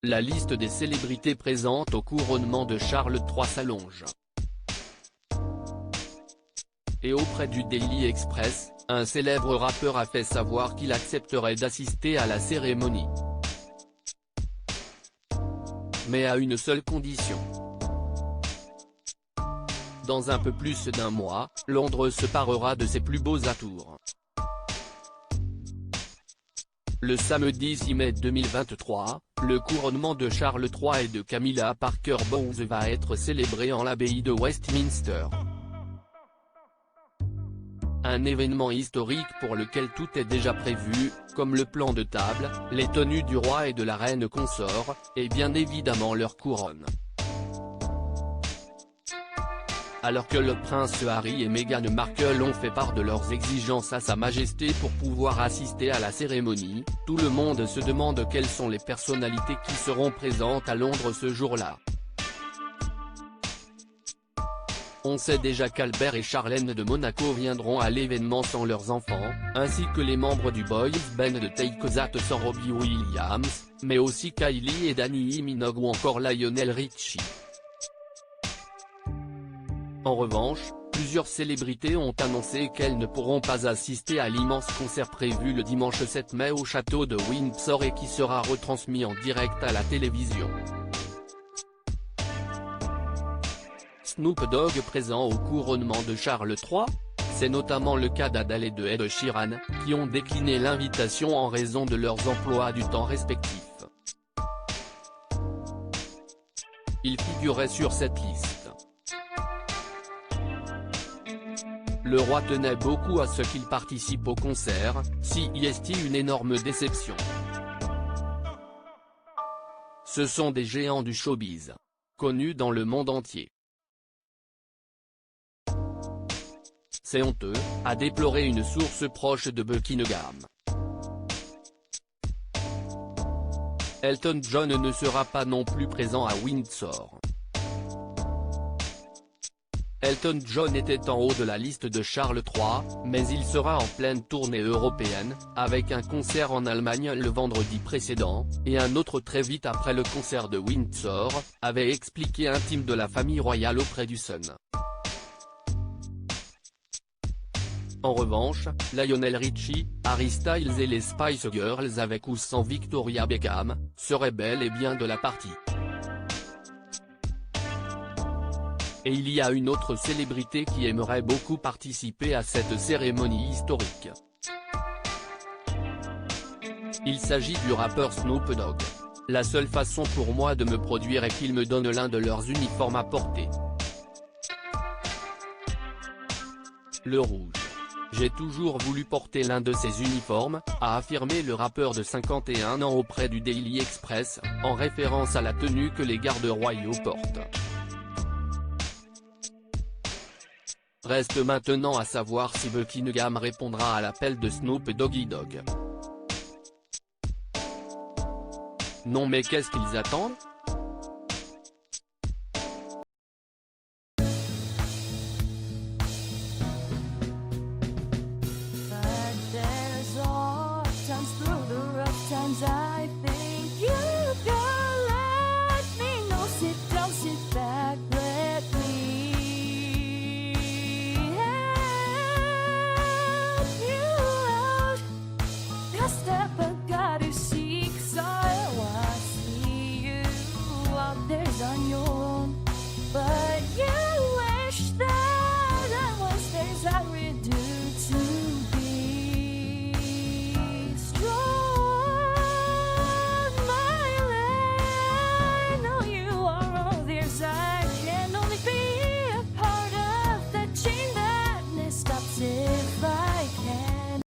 La liste des célébrités présentes au couronnement de Charles III s'allonge. Et auprès du Daily Express, un célèbre rappeur a fait savoir qu'il accepterait d'assister à la cérémonie. Mais à une seule condition. Dans un peu plus d'un mois, Londres se parera de ses plus beaux atours. Le samedi 6 mai 2023, le couronnement de Charles III et de Camilla Parker Bowles va être célébré en l'abbaye de Westminster. Un événement historique pour lequel tout est déjà prévu, comme le plan de table, les tenues du roi et de la reine consort, et bien évidemment leur couronne. Alors que le prince Harry et Meghan Markle ont fait part de leurs exigences à Sa Majesté pour pouvoir assister à la cérémonie, tout le monde se demande quelles sont les personnalités qui seront présentes à Londres ce jour-là. On sait déjà qu'Albert et Charlène de Monaco viendront à l'événement sans leurs enfants, ainsi que les membres du boys band de Take That sans Robbie Williams, mais aussi Kylie et Dannii Minogue ou encore Lionel Richie. En revanche, plusieurs célébrités ont annoncé qu'elles ne pourront pas assister à l'immense concert prévu le dimanche 7 mai au château de Windsor et qui sera retransmis en direct à la télévision. Snoop Dogg présent au couronnement de Charles III? C'est notamment le cas d'Adele et de Ed Sheeran, qui ont décliné l'invitation en raison de leurs emplois du temps respectifs. Ils figuraient sur cette liste. Le roi tenait beaucoup à ce qu'il participe au concert, si est une énorme déception. Ce sont des géants du showbiz. Connus dans le monde entier. C'est honteux, a déploré une source proche de Buckingham. Elton John ne sera pas non plus présent à Windsor. Elton John était en haut de la liste de Charles III, mais il sera en pleine tournée européenne, avec un concert en Allemagne le vendredi précédent, et un autre très vite après le concert de Windsor, avait expliqué un team de la famille royale auprès du Sun. En revanche, Lionel Richie, Harry Styles et les Spice Girls avec ou sans Victoria Beckham, seraient bel et bien de la partie. Et il y a une autre célébrité qui aimerait beaucoup participer à cette cérémonie historique. Il s'agit du rappeur Snoop Dogg. La seule façon pour moi de me produire est qu'ils me donnent l'un de leurs uniformes à porter. Le rouge. J'ai toujours voulu porter l'un de ces uniformes, a affirmé le rappeur de 51 ans auprès du Daily Express, en référence à la tenue que les gardes royaux portent. Reste maintenant à savoir si Buckingham répondra à l'appel de Snoop Doggy Dogg. Non mais qu'est-ce qu'ils attendent ?